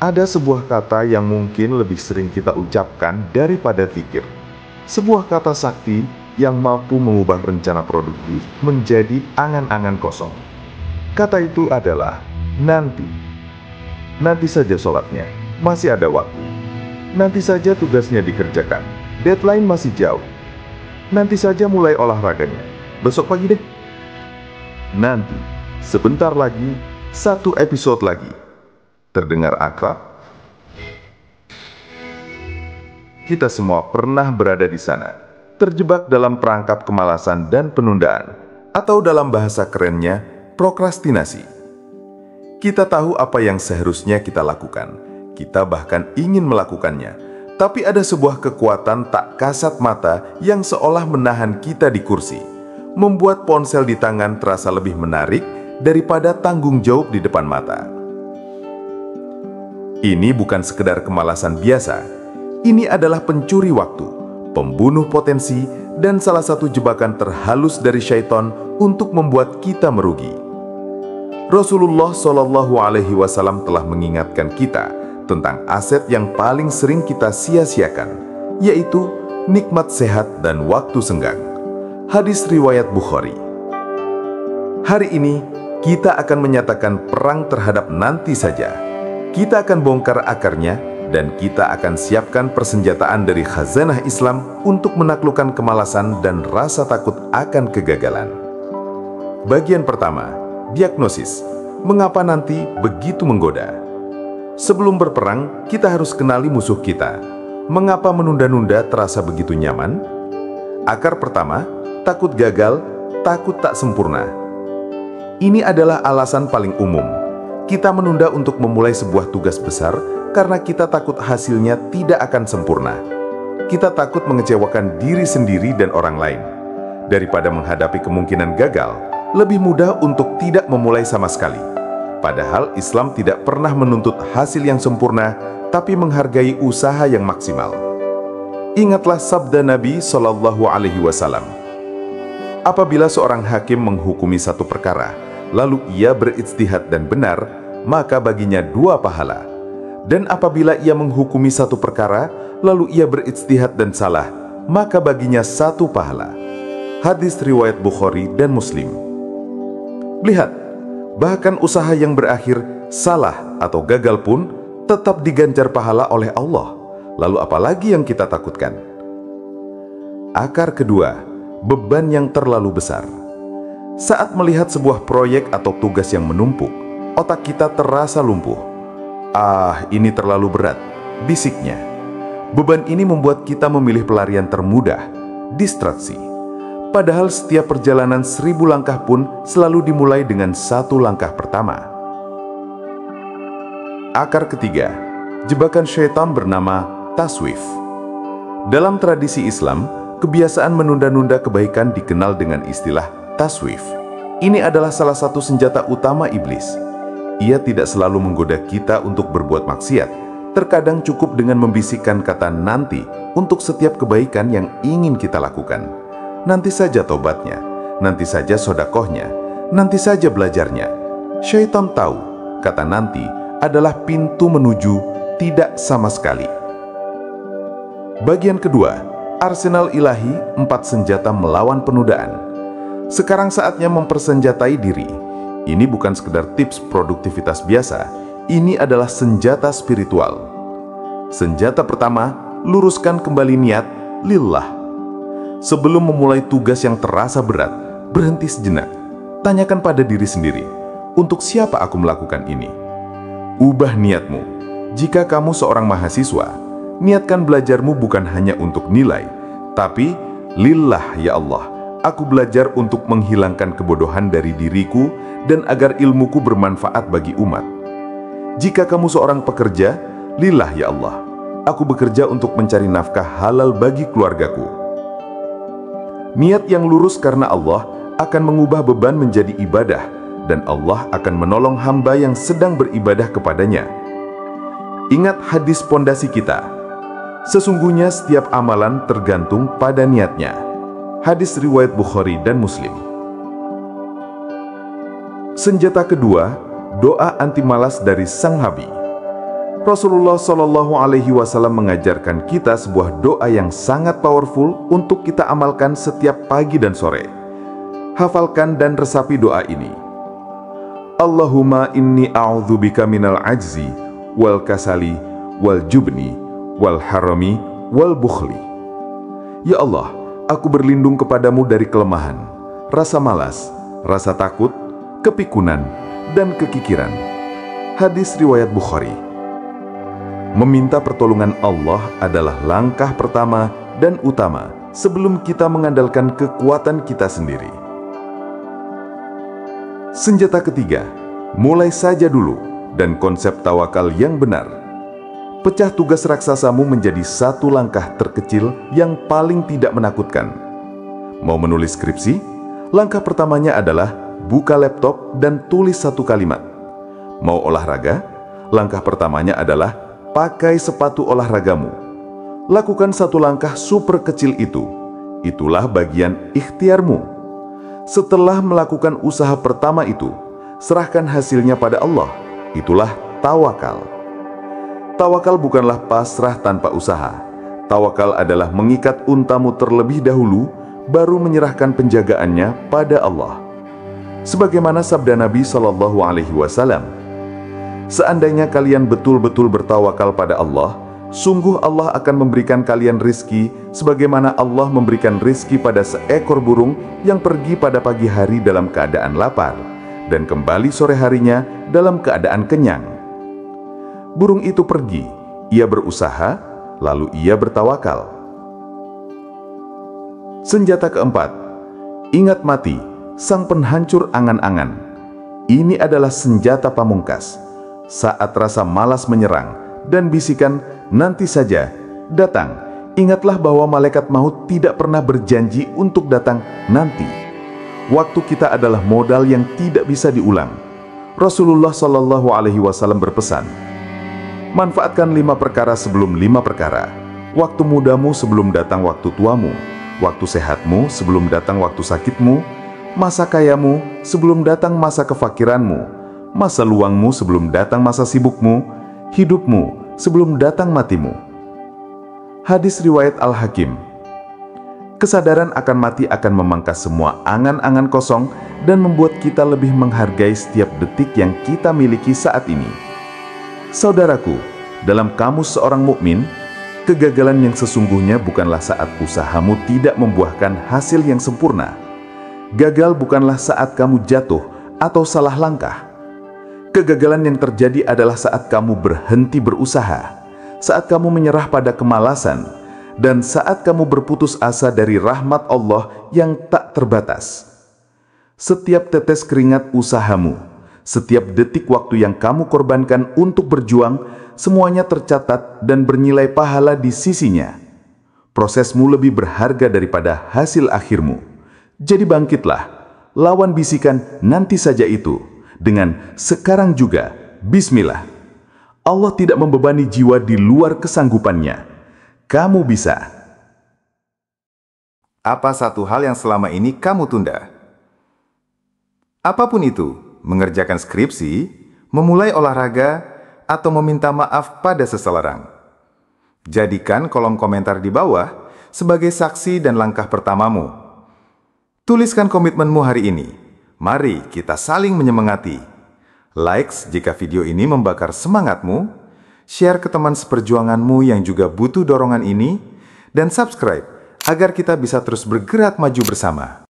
Ada sebuah kata yang mungkin lebih sering kita ucapkan daripada pikir. Sebuah kata sakti yang mampu mengubah rencana produktif menjadi angan-angan kosong. Kata itu adalah nanti. Nanti saja sholatnya, masih ada waktu. Nanti saja tugasnya dikerjakan, deadline masih jauh. Nanti saja mulai olahraganya, besok pagi deh. Nanti, sebentar lagi, satu episode lagi. Terdengar akrab? Kita semua pernah berada di sana, terjebak dalam perangkap kemalasan dan penundaan, atau dalam bahasa kerennya, prokrastinasi. Kita tahu apa yang seharusnya kita lakukan, kita bahkan ingin melakukannya, tapi ada sebuah kekuatan tak kasat mata yang seolah menahan kita di kursi, membuat ponsel di tangan terasa lebih menarik daripada tanggung jawab di depan mata. Ini bukan sekedar kemalasan biasa, ini adalah pencuri waktu, pembunuh potensi, dan salah satu jebakan terhalus dari syaitan untuk membuat kita merugi. Rasulullah SAW telah mengingatkan kita tentang aset yang paling sering kita sia-siakan, yaitu nikmat sehat dan waktu senggang. Hadis riwayat Bukhari. Hari ini, kita akan menyatakan perang terhadap nanti saja. Kita akan bongkar akarnya dan kita akan siapkan persenjataan dari khazanah Islam untuk menaklukkan kemalasan dan rasa takut akan kegagalan. Bagian pertama, diagnosis. Mengapa nanti begitu menggoda? Sebelum berperang, kita harus kenali musuh kita. Mengapa menunda-nunda terasa begitu nyaman? Akar pertama, takut gagal, takut tak sempurna. Ini adalah alasan paling umum. Kita menunda untuk memulai sebuah tugas besar karena kita takut hasilnya tidak akan sempurna. Kita takut mengecewakan diri sendiri dan orang lain. Daripada menghadapi kemungkinan gagal, lebih mudah untuk tidak memulai sama sekali. Padahal Islam tidak pernah menuntut hasil yang sempurna, tapi menghargai usaha yang maksimal. Ingatlah sabda Nabi SAW. Apabila seorang hakim menghukumi satu perkara, lalu ia berijtihad dan benar, maka baginya 2 pahala. Dan apabila ia menghukumi satu perkara, lalu ia berijtihad dan salah, maka baginya 1 pahala. Hadis riwayat Bukhari dan Muslim. Lihat, bahkan usaha yang berakhir salah atau gagal pun tetap diganjar pahala oleh Allah. Lalu apalagi yang kita takutkan? Akar kedua, beban yang terlalu besar. Saat melihat sebuah proyek atau tugas yang menumpuk, otak kita terasa lumpuh. Ini terlalu berat, bisiknya. Beban ini membuat kita memilih pelarian termudah, distraksi. Padahal setiap perjalanan 1000 langkah pun selalu dimulai dengan 1 langkah pertama. Akar ketiga, jebakan syaitan bernama taswif. Dalam tradisi Islam, kebiasaan menunda-nunda kebaikan dikenal dengan istilah taswif. Ini adalah salah satu senjata utama iblis. Ia tidak selalu menggoda kita untuk berbuat maksiat. Terkadang cukup dengan membisikkan kata nanti untuk setiap kebaikan yang ingin kita lakukan. Nanti saja tobatnya, nanti saja sodakohnya, nanti saja belajarnya. Syaitan tahu kata nanti adalah pintu menuju tidak sama sekali. Bagian kedua, arsenal ilahi 4 senjata melawan penundaan. Sekarang saatnya mempersenjatai diri. Ini bukan sekedar tips produktivitas biasa, ini adalah senjata spiritual. Senjata pertama, luruskan kembali niat lillah. Sebelum memulai tugas yang terasa berat, berhenti sejenak. Tanyakan pada diri sendiri, untuk siapa aku melakukan ini? Ubah niatmu. Jika kamu seorang mahasiswa, niatkan belajarmu bukan hanya untuk nilai, tapi lillah ya Allah. Aku belajar untuk menghilangkan kebodohan dari diriku dan agar ilmuku bermanfaat bagi umat. Jika kamu seorang pekerja, lillah ya Allah. Aku bekerja untuk mencari nafkah halal bagi keluargaku. Niat yang lurus karena Allah akan mengubah beban menjadi ibadah, dan Allah akan menolong hamba yang sedang beribadah kepadanya. Ingat hadis pondasi kita. Sesungguhnya setiap amalan tergantung pada niatnya. Hadis riwayat Bukhari dan Muslim. Senjata kedua, doa anti malas dari sang Nabi. Rasulullah Shallallahu Alaihi Wasallam mengajarkan kita sebuah doa yang sangat powerful untuk kita amalkan setiap pagi dan sore. Hafalkan dan resapi doa ini. Allahumma inni a'udzubika minal ajzi wal kasali wal jubni wal harami wal bukhli. Ya Allah, aku berlindung kepadamu dari kelemahan, rasa malas, rasa takut, kepikunan, dan kekikiran. Hadis riwayat Bukhari. Meminta pertolongan Allah adalah langkah pertama dan utama sebelum kita mengandalkan kekuatan kita sendiri. Senjata ketiga, mulai saja dulu, dan konsep tawakal yang benar. Pecah tugas raksasamu menjadi satu langkah terkecil yang paling tidak menakutkan. Mau menulis skripsi? Langkah pertamanya adalah buka laptop dan tulis satu kalimat. Mau olahraga? Langkah pertamanya adalah pakai sepatu olahragamu. Lakukan satu langkah super kecil itu. Itulah bagian ikhtiarmu. Setelah melakukan usaha pertama itu, serahkan hasilnya pada Allah. Itulah tawakal. Tawakal bukanlah pasrah tanpa usaha. Tawakal adalah mengikat untamu terlebih dahulu, baru menyerahkan penjagaannya pada Allah. Sebagaimana sabda Nabi Shallallahu Alaihi Wasallam, seandainya kalian betul-betul bertawakal pada Allah, sungguh Allah akan memberikan kalian rizki sebagaimana Allah memberikan rizki pada seekor burung yang pergi pada pagi hari dalam keadaan lapar dan kembali sore harinya dalam keadaan kenyang. Burung itu pergi, ia berusaha, lalu ia bertawakal. Senjata keempat, ingat mati, sang penghancur angan-angan. Ini adalah senjata pamungkas. Saat rasa malas menyerang dan bisikan nanti saja datang, ingatlah bahwa malaikat maut tidak pernah berjanji untuk datang nanti. Waktu kita adalah modal yang tidak bisa diulang. Rasulullah Shallallahu Alaihi Wasallam berpesan, manfaatkan 5 perkara sebelum 5 perkara. Waktu mudamu sebelum datang waktu tuamu, waktu sehatmu sebelum datang waktu sakitmu, masa kayamu sebelum datang masa kefakiranmu, masa luangmu sebelum datang masa sibukmu, hidupmu sebelum datang matimu. Hadis riwayat Al-Hakim. Kesadaran akan mati akan memangkas semua angan-angan kosong dan membuat kita lebih menghargai setiap detik yang kita miliki saat ini. Saudaraku, dalam kamus seorang mukmin, kegagalan yang sesungguhnya bukanlah saat usahamu tidak membuahkan hasil yang sempurna. Gagal bukanlah saat kamu jatuh atau salah langkah. Kegagalan yang terjadi adalah saat kamu berhenti berusaha, saat kamu menyerah pada kemalasan, dan saat kamu berputus asa dari rahmat Allah yang tak terbatas. Setiap tetes keringat usahamu, setiap detik waktu yang kamu korbankan untuk berjuang, semuanya tercatat dan bernilai pahala di sisinya. Prosesmu lebih berharga daripada hasil akhirmu. Jadi bangkitlah, lawan bisikan nanti saja itu dengan sekarang juga, bismillah. Allah tidak membebani jiwa di luar kesanggupannya. Kamu bisa. Apa satu hal yang selama ini kamu tunda? Apapun itu, mengerjakan skripsi, memulai olahraga, atau meminta maaf pada seseorang. Jadikan kolom komentar di bawah sebagai saksi dan langkah pertamamu. Tuliskan komitmenmu hari ini. Mari kita saling menyemangati. Likes jika video ini membakar semangatmu, share ke teman seperjuanganmu yang juga butuh dorongan ini, dan subscribe agar kita bisa terus bergerak maju bersama.